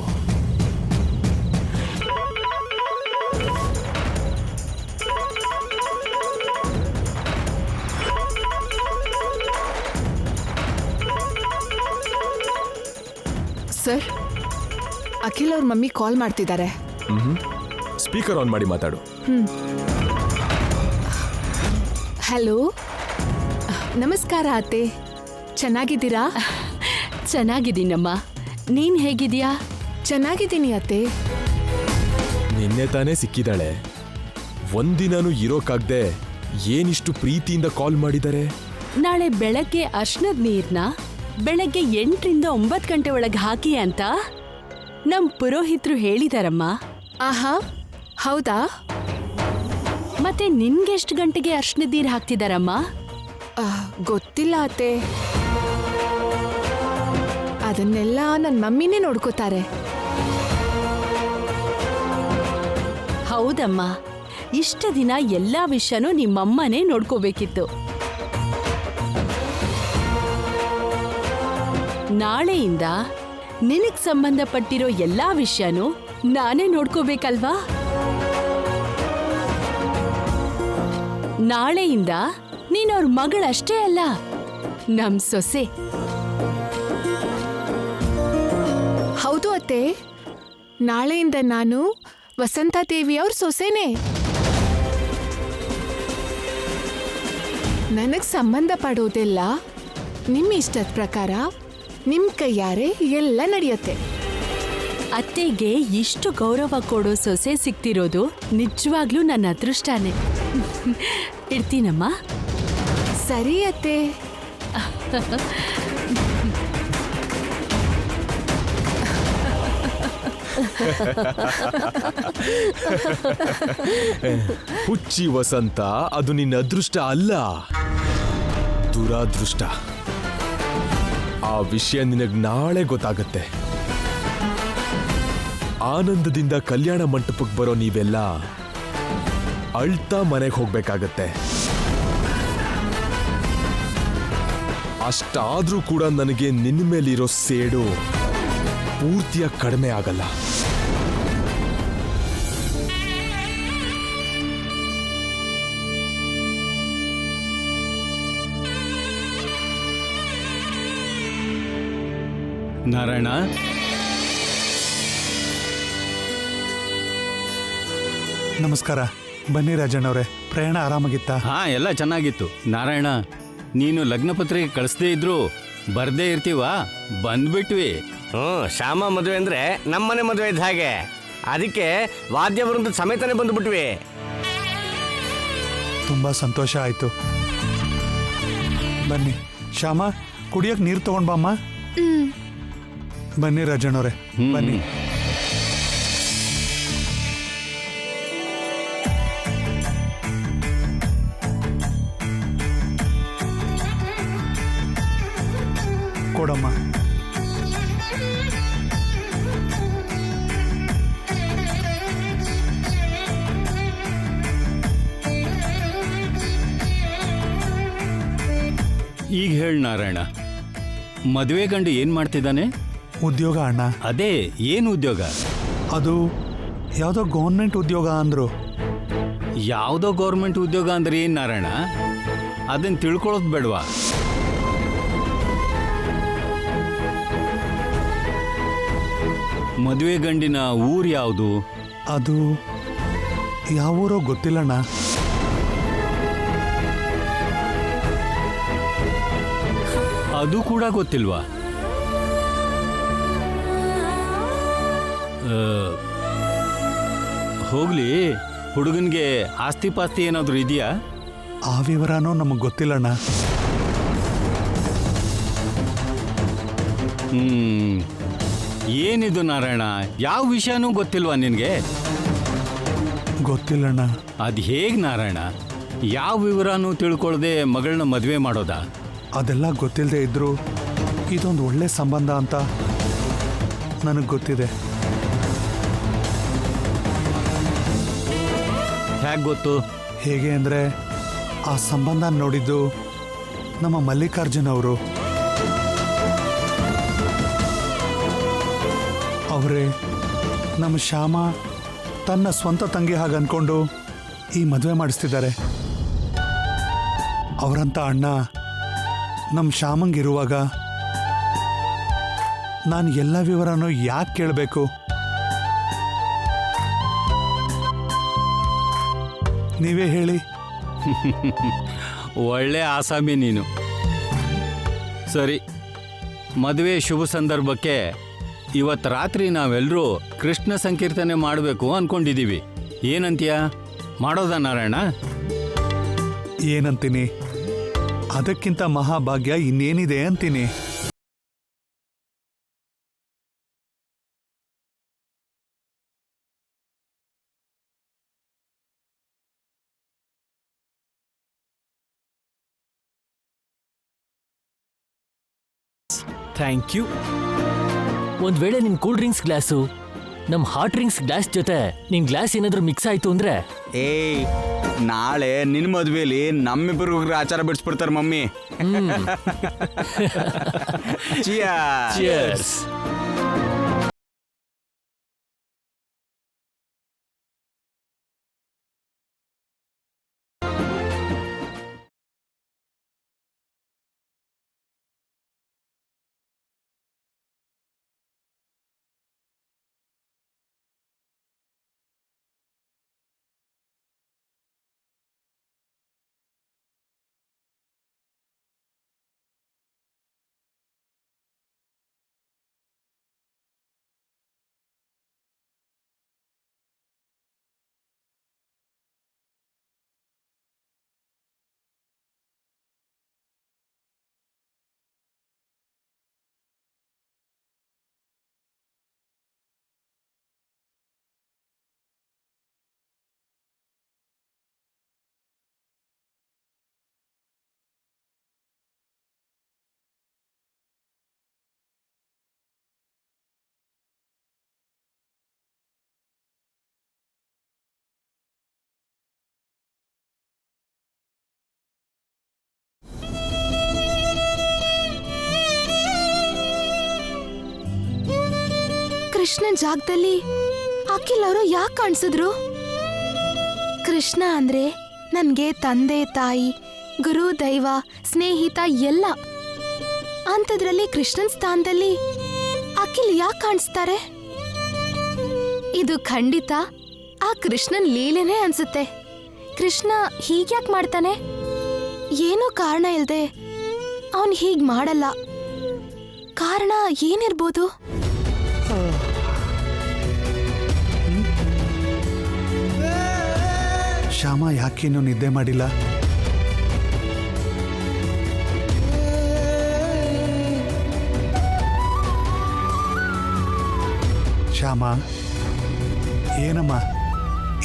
Speaker 9: ಸರ್, ಅಖಿಲ್ ಅವ್ರ ಮಮ್ಮಿ ಕಾಲ್ ಮಾಡ್ತಿದ್ದಾರೆ.
Speaker 15: ಸ್ಪೀಕರ್ ಆನ್ ಮಾಡಿ ಮಾತಾಡು.
Speaker 9: ಹಲೋ, ನಮಸ್ಕಾರ ಅತ್ತೆ. ಚೆನ್ನಾಗಿದ್ದೀರಾ?
Speaker 4: ಚೆನ್ನಾಗಿದ್ದೀನಮ್ಮ, ನೀನ್ ಹೇಗಿದ್ಯಾ?
Speaker 9: ಚೆನ್ನಾಗಿದ್ದೀನಿ ಅತ್ತೆ.
Speaker 15: ನಿನ್ನೆ ತಾನೇ ಸಿಕ್ಕಿದಾಳೆ, ಒಂದಿನಾನು ಇರೋಕಾಗ್ದೆ ಏನಿಷ್ಟು ಪ್ರೀತಿಯಿಂದ ಕಾಲ್ ಮಾಡಿದ್ದಾರೆ.
Speaker 4: ನಾಳೆ ಬೆಳಗ್ಗೆ ಅರ್ಶನದ ನೀರ್ನ ಬೆಳಗ್ಗೆ 8 ರಿಂದ 9 ಗಂಟೆ ಒಳಗೆ ಹಾಕಿ ಅಂತ ನಮ್ ಪುರೋಹಿತರು ಹೇಳಿದಾರಮ್ಮ.
Speaker 9: ಆಹಾ, ಹೌದಾ?
Speaker 4: ಮತ್ತೆ ನಿನ್ಗೆಷ್ಟು ಗಂಟೆಗೆ ಅರ್ಶನದ ನೀರು ಹಾಕ್ತಿದಾರಮ್ಮ?
Speaker 9: ಗೊತ್ತಿಲ್ಲ ಅತ್ತೆ, ಅದನ್ನೆಲ್ಲ ನನ್ನ ಮಮ್ಮಿನೇ ನೋಡ್ಕೋತಾರೆ.
Speaker 4: ಹೌದಮ್ಮ, ಇಷ್ಟ ದಿನ ಎಲ್ಲಾ ವಿಷಯನೂ ನಿಮ್ಮಮ್ಮನೇ ನೋಡ್ಕೋಬೇಕಿತ್ತು. ನಾಳೆಯಿಂದ ನಿನಗ್ ಸಂಬಂಧಪಟ್ಟಿರೋ ಎಲ್ಲಾ ವಿಷಯನೂ ನಾನೇ ನೋಡ್ಕೋಬೇಕಲ್ವಾ? ನಾಳೆಯಿಂದ ನೀನವ್ರ ಮಗಳಷ್ಟೇ ಅಲ್ಲ, ನಮ್ ಸೊಸೆ.
Speaker 9: ಹೌದು ಅತ್ತೆ, ನಾಳೆಯಿಂದ ನಾನು ವಸಂತ ದೇವಿಯವ್ರ ಸೊಸೆನೇ. ನನಗ್ ಸಂಬಂಧ ಪಡೋದೆಲ್ಲ ನಿಮ್ಮ ಇಷ್ಟದ ಪ್ರಕಾರ ನಿಮ್ ಕೈಯಾರೆ ಎಲ್ಲ ನಡೆಯುತ್ತೆ.
Speaker 4: ಅತ್ತೆಗೆ ಇಷ್ಟು ಗೌರವ ಕೊಡೋ ಸೊಸೆ ಸಿಕ್ತಿರೋದು ನಿಜವಾಗ್ಲೂ ನನ್ನ ಅದೃಷ್ಟನೇ. ಇಡ್ತೀನಮ್ಮ.
Speaker 9: ಸರಿ ಅತ್ತೆ.
Speaker 15: ಹುಚ್ಚಿ ವಸಂತ, ಅದು ನಿನ್ನ ಅದೃಷ್ಟ ಅಲ್ಲ, ದುರಾದೃಷ್ಟ. ಆ ವಿಷಯ ನಿನಗ್ ನಾಳೆ ಗೊತ್ತಾಗತ್ತೆ. ಆನಂದದಿಂದ ಕಲ್ಯಾಣ ಮಂಟಪಕ್ಕೆ ಬರೋ ನೀವೆಲ್ಲ ಅಳ್ತಾ ಮನೆಗೆ ಹೋಗ್ಬೇಕಾಗತ್ತೆ. ಅಷ್ಟಾದ್ರೂ ಕೂಡ ನನಗೆ ನಿನ್ನ ಮೇಲಿರೋ ಸೇಡು ಪೂರ್ತಿಯಾಗಿ ಕಡಿಮೆ ಆಗಲ್ಲ.
Speaker 10: ನಾರಾಯಣ,
Speaker 16: ನಮಸ್ಕಾರ. ಬನ್ನಿ ರಾಜಣ್ಣವ್ರೆ, ಪ್ರಯಾಣ ಆರಾಮಾಗಿತ್ತಾ?
Speaker 17: ಹಾ, ಎಲ್ಲ ಚೆನ್ನಾಗಿತ್ತು. ನಾರಾಯಣ, ನೀನು ಲಗ್ನ ಪತ್ರಿಕೆ ಕಳಿಸ್ದೇ ಇದ್ರು ಬರ್ದೇ ಇರ್ತೀವ, ಬಂದ್ಬಿಟ್ವಿ.
Speaker 5: ಶ್ಯಾಮ ಮದುವೆ ಅಂದ್ರೆ ನಮ್ಮನೆ ಮದುವೆ ಇದ್ದ ಹಾಗೆ, ಅದಕ್ಕೆ ವಾದ್ಯ ವೃಂದ ಸಮೇತನೇ ಬಂದ್ಬಿಟ್ವಿ.
Speaker 16: ತುಂಬಾ ಸಂತೋಷ ಆಯ್ತು. ಬನ್ನಿ ಶ್ಯಾಮ, ಕುಡಿಯಕ್ ನೀರು ತಗೊಂಡ್ ಬಾಮ್ಮ. ಬನ್ನಿ ರಾಜಣ್ಣವ್ರೆ, ಬನ್ನಿ. ಕೊಡಮ್ಮ.
Speaker 17: ಈಗ ಹೇಳಿ ನಾರಾಯಣ, ಮದುವೆ ಗಂಡು ಏನ್ ಮಾಡ್ತಿದ್ದಾನೆ?
Speaker 16: ಉದ್ಯೋಗ ಅಣ್ಣ.
Speaker 17: ಅದೇ ಏನು ಉದ್ಯೋಗ?
Speaker 16: ಅದು ಯಾವುದೋ ಗೌರ್ಮೆಂಟ್ ಉದ್ಯೋಗ ಅಂದ್ರು.
Speaker 17: ಯಾವುದೋ ಗೌರ್ಮೆಂಟ್ ಉದ್ಯೋಗ ಅಂದ್ರೆ ಏನ್ ನಾರಾಯಣ? ಅದನ್ನ ತಿಳ್ಕೊಳ್ಳೋದು ಬೇಡವಾ? ಮದುವೆ ಗಂಡಿನ ಊರು ಯಾವುದು?
Speaker 16: ಅದು ಯಾವ ಊರೋ ಗೊತ್ತಿಲ್ಲಣ್ಣ.
Speaker 17: ಅದು ಕೂಡ ಗೊತ್ತಿಲ್ವಾ? ಹೋಗ್ಲಿ, ಹುಡುಗನ್ಗೆ ಆಸ್ತಿ ಪಾಸ್ತಿ ಏನಾದರೂ ಇದೆಯಾ?
Speaker 16: ಆ ವಿವರನೂ ನಮಗೆ ಗೊತ್ತಿಲ್ಲಣ್ಣ.
Speaker 17: ಏನಿದು ನಾರಾಯಣ, ಯಾವ ವಿಷಯನೂ ಗೊತ್ತಿಲ್ವಾ ನಿನಗೆ?
Speaker 16: ಗೊತ್ತಿಲ್ಲಣ್ಣ.
Speaker 17: ಅದು ಹೇಗೆ ನಾರಾಯಣ? ಯಾವ ವಿವರನೂ ತಿಳ್ಕೊಳ್ಳದೆ ಮಗಳನ್ನ ಮದುವೆ ಮಾಡೋದಾ?
Speaker 16: ಅದೆಲ್ಲ ಗೊತ್ತಿಲ್ಲದೆ ಇದ್ರು ಇದೊಂದು ಒಳ್ಳೆ ಸಂಬಂಧ ಅಂತ ನನಗೆ ಗೊತ್ತಿದೆ.
Speaker 17: ಹೇಗೆ ಗೊತ್ತು?
Speaker 16: ಹೇಗೆ ಅಂದರೆ ಆ ಸಂಬಂಧ ನೋಡಿದ್ದು ನಮ್ಮ ಮಲ್ಲಿಕಾರ್ಜುನ್ ಅವರು. ಅವರೇ ನಮ್ಮ ಶ್ಯಾಮ ತನ್ನ ಸ್ವಂತ ತಂಗಿ ಹಾಗೆ ಅಂದ್ಕೊಂಡು ಈ ಮದುವೆ ಮಾಡಿಸ್ತಿದ್ದಾರೆ. ಅವರಂತ ಅಣ್ಣ ನಮ್ಮ ಶ್ಯಾಮಂಗಿರುವಾಗ ನಾನು ಎಲ್ಲ ವಿವರನೂ ಯಾಕೆ ಕೇಳಬೇಕು? ನೀವೇ ಹೇಳಿ.
Speaker 17: ಒಳ್ಳೆ ಆಸಾಮಿ ನೀನು. ಸರಿ, ಮದುವೆ ಶುಭ ಸಂದರ್ಭಕ್ಕೆ ಇವತ್ತು ರಾತ್ರಿ ನಾವೆಲ್ಲರೂ ಕೃಷ್ಣ ಸಂಕೀರ್ತನೆ ಮಾಡಬೇಕು ಅಂದ್ಕೊಂಡಿದ್ದೀವಿ. ಏನಂತೀಯ? ಮಾಡೋದಾ ನಾರಾಯಣ?
Speaker 16: ಏನಂತೀನಿ? ಅದಕ್ಕಿಂತ ಮಹಾಭಾಗ್ಯ ಇನ್ನೇನಿದೆ ಅಂತೀನಿ.
Speaker 14: Thank you. ಒಂದ್ ವೇಳೆ ನಿನ್ ಕೂಲ್ ಡ್ರಿಂಕ್ಸ್ ಗ್ಲಾಸು ನಮ್ ಹಾಟ್ ಡ್ರಿಂಕ್ಸ್ ಗ್ಲಾಸ್ ಜೊತೆ ನಿನ್ ಗ್ಲಾಸ್ ಏನಾದ್ರೂ ಮಿಕ್ಸ್ ಆಯ್ತು ಅಂದ್ರೆ?
Speaker 13: ಏಯ್, ನಾಳೆ ನಿನ್ ಮದ್ವೆಲಿ ನಮ್ಮಿಬ್ಬರಿಗೂ ಆಚಾರ ಬಿಡಿಸ್ಬಿಡ್ತಾರೆ ಮಮ್ಮಿ.
Speaker 14: ಚಿಯರ್ಸ್.
Speaker 9: ಕೃಷ್ಣನ್ ಜಾಗದಲ್ಲಿ ಅಖಿಲ್ ಅವರು ಯಾಕೆ ಕಾಣಿಸಿದ್ರು? ಕೃಷ್ಣ ಅಂದ್ರೆ ನನ್ಗೆ ತಂದೆ ತಾಯಿ, ಗುರು, ದೈವ, ಸ್ನೇಹಿತ ಎಲ್ಲ. ಅಂಥದ್ರಲ್ಲಿ ಕೃಷ್ಣನ್ ಸ್ಥಾನದಲ್ಲಿ ಅಖಿಲ್ ಯಾಕೆ ಕಾಣಿಸ್ತಾರೆ? ಇದು ಖಂಡಿತ ಆ ಕೃಷ್ಣನ್ ಲೀಲೆನೇ ಅನ್ಸುತ್ತೆ. ಕೃಷ್ಣ ಹೀಗ್ಯಾಕ್ ಮಾಡ್ತಾನೆ? ಏನೋ ಕಾರಣ ಇಲ್ದೆ ಅವನ್ ಹೀಗ್ ಮಾಡಲ್ಲ. ಕಾರಣ ಏನಿರ್ಬೋದು?
Speaker 16: ಶ್ಯಾಮ ಯಾಕೇನು ನಿದ್ದೆ ಮಾಡಿಲ್ಲ? ಶ್ಯಾಮ, ಏನಮ್ಮ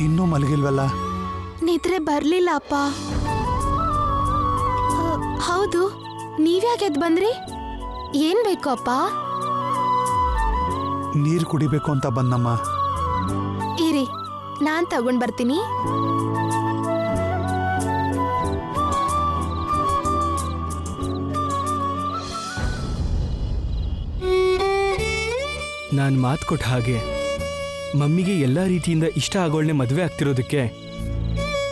Speaker 16: ಇನ್ನೂ ಮಲಗಿಲ್ವಲ್ಲ?
Speaker 9: ನಿದ್ರೆ ಬರ್ಲಿಲ್ಲ ಅಪ್ಪ. ಹೌದು, ನೀವ್ಯಾಕೆ ಎದ್ದು ಬಂದ್ರಿ? ಏನ್ ಬೇಕು ಅಪ್ಪ?
Speaker 16: ನೀರು ಕುಡಿಬೇಕು ಅಂತ ಬಂದಮ್ಮ.
Speaker 9: ಇರಿ, ನಾನ್ ತಗೊಂಡ್ ಬರ್ತೀನಿ.
Speaker 10: ನಾನು ಮಾತು ಕೊಟ್ಟ ಹಾಗೆ ಮಮ್ಮಿಗೆ ಎಲ್ಲ ರೀತಿಯಿಂದ ಇಷ್ಟ ಆಗೋಳ್ನೆ ಮದುವೆ ಆಗ್ತಿರೋದಕ್ಕೆ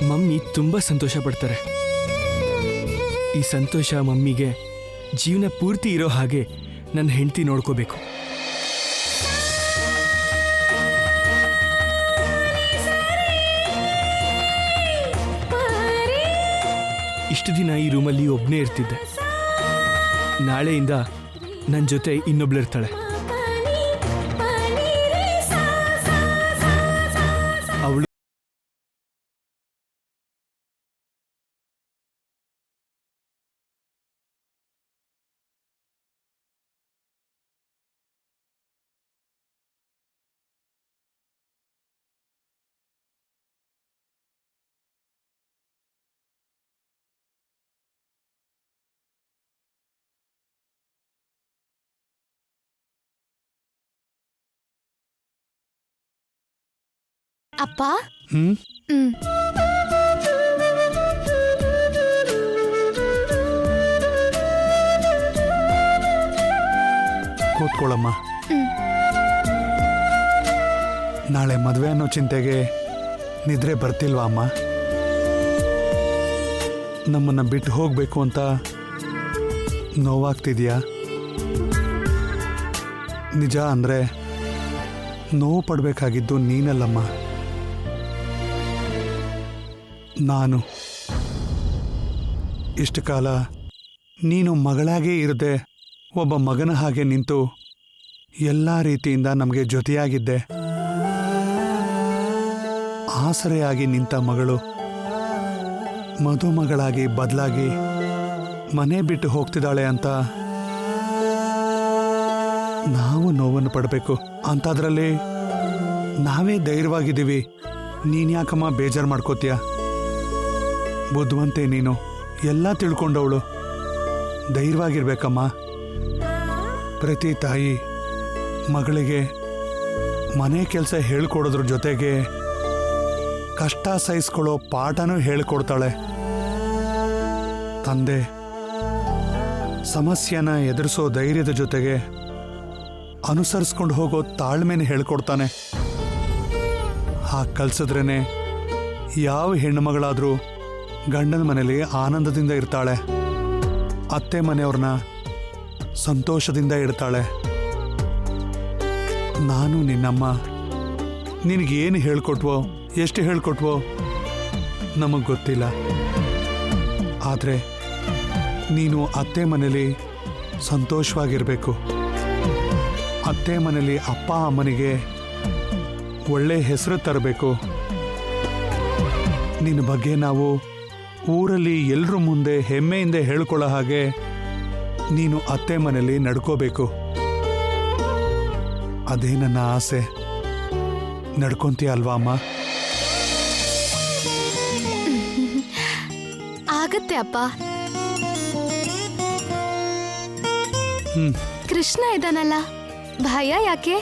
Speaker 10: ಮಮ್ಮಿ ತುಂಬ ಸಂತೋಷ ಪಡ್ತಾರೆ. ಈ ಸಂತೋಷ ಮಮ್ಮಿಗೆ ಜೀವನ ಪೂರ್ತಿ ಇರೋ ಹಾಗೆ ನನ್ನ ಹೆಂಡತಿ ನೋಡ್ಕೋಬೇಕು. ಇಷ್ಟು ದಿನ ಈ ರೂಮಲ್ಲಿ ಒಬ್ಬನೇ ಇರ್ತಿದ್ದೆ. ನಾಳೆಯಿಂದ ನನ್ನ ಜೊತೆ ಇನ್ನೊಬ್ಳಿರ್ತಾಳೆ. ಅವಳು
Speaker 9: ಅಪ್ಪ.
Speaker 16: ಕೂತ್ಕೊಳ್ಳಮ್ಮ. ನಾಳೆ ಮದುವೆ ಅನ್ನೋ ಚಿಂತೆಗೆ ನಿದ್ರೆ ಬರ್ತಿಲ್ವಾ ಅಮ್ಮ? ನಮ್ಮನ್ನ ಬಿಟ್ಟು ಹೋಗ್ಬೇಕು ಅಂತ ನೋವಾಗ್ತಿದ್ಯಾ? ನಿಜ ಅಂದ್ರೆ ನೋವು ಪಡಬೇಕಾಗಿದ್ದು ನೀನಲ್ಲಮ್ಮ, ನಾನು. ಇಷ್ಟು ಕಾಲ ನೀನು ಮಗಳಾಗೇ ಇರದೆ ಒಬ್ಬ ಮಗನ ಹಾಗೆ ನಿಂತು ಎಲ್ಲ ರೀತಿಯಿಂದ ನಮಗೆ ಜೊತೆಯಾಗಿದ್ದೆ. ಆಸರೆಯಾಗಿ ನಿಂತ ಮಗಳು ಮದುಮಗಳಾಗಿ ಬದಲಾಗಿ ಮನೆ ಬಿಟ್ಟು ಹೋಗ್ತಿದ್ದಾಳೆ ಅಂತ ನಾವು ನೋವನ್ನು ಪಡಬೇಕು. ಅಂಥದ್ರಲ್ಲಿ ನಾವೇ ಧೈರ್ಯವಾಗಿದ್ದೀವಿ. ನೀನ್ಯಾಕಮ್ಮ ಬೇಜಾರು ಮಾಡ್ಕೋತೀಯ? ಬುದ್ಧಿವಂತೆ ನೀನು, ಎಲ್ಲ ತಿಳ್ಕೊಂಡವಳು. ಧೈರ್ಯವಾಗಿರ್ಬೇಕಮ್ಮ. ಪ್ರತಿ ತಾಯಿ ಮಗಳಿಗೆ ಮನೆ ಕೆಲಸ ಹೇಳ್ಕೊಡೋದ್ರ ಜೊತೆಗೆ ಕಷ್ಟ ಸಹಿಸ್ಕೊಳ್ಳೋ ಪಾಠನೂ ಹೇಳ್ಕೊಡ್ತಾಳೆ. ತಂದೆ ಸಮಸ್ಯೆನ ಎದುರಿಸೋ ಧೈರ್ಯದ ಜೊತೆಗೆ ಅನುಸರಿಸ್ಕೊಂಡು ಹೋಗೋ ತಾಳ್ಮೆನ ಹೇಳ್ಕೊಡ್ತಾನೆ. ಹಾಗೆ ಕಲ್ಸಿದ್ರೇನೆ ಯಾವ ಹೆಣ್ಣುಮಗಳಾದರೂ ಗಂಡನ ಮನೇಲಿ ಆನಂದದಿಂದ ಇರ್ತಾಳೆ, ಅತ್ತೆ ಮನೆಯವ್ರನ್ನ ಸಂತೋಷದಿಂದ ಇಡ್ತಾಳೆ. ನಾನು ನಿನ್ನಮ್ಮ ನಿನಗೇನು ಹೇಳ್ಕೊಟ್ವೋ, ಎಷ್ಟು ಹೇಳ್ಕೊಟ್ವೋ ನಮಗೆ ಗೊತ್ತಿಲ್ಲ. ಆದರೆ ನೀನು ಅತ್ತೆ ಮನೇಲಿ ಸಂತೋಷವಾಗಿರಬೇಕು. ಅತ್ತೆ ಮನೇಲಿ ಅಪ್ಪ ಅಮ್ಮನಿಗೆ ಒಳ್ಳೆ ಹೆಸರು ತರಬೇಕು. ನಿನ್ನ ಬಗ್ಗೆ ನಾವು ಊರಲ್ಲಿ ಎಲ್ಲರ ಮುಂದೆ ಹೆಮ್ಮೆಯಿಂದ ಹೇಳ್ಕೊಳ್ಳೋ ಹಾಗೆ ನೀನು ಅತ್ತೆ ಮನೇಲಿ ನಡ್ಕೋಬೇಕು. ಅದೇ ನನ್ನ ಆಸೆ. ನಡ್ಕೊಂತೀಯ ಅಲ್ವಾ ಅಮ್ಮ?
Speaker 9: ಆಗತ್ತೆ ಅಪ್ಪ. ಕೃಷ್ಣ ಇದ್ದಾನಲ್ಲ, ಭಯ ಯಾಕೆ?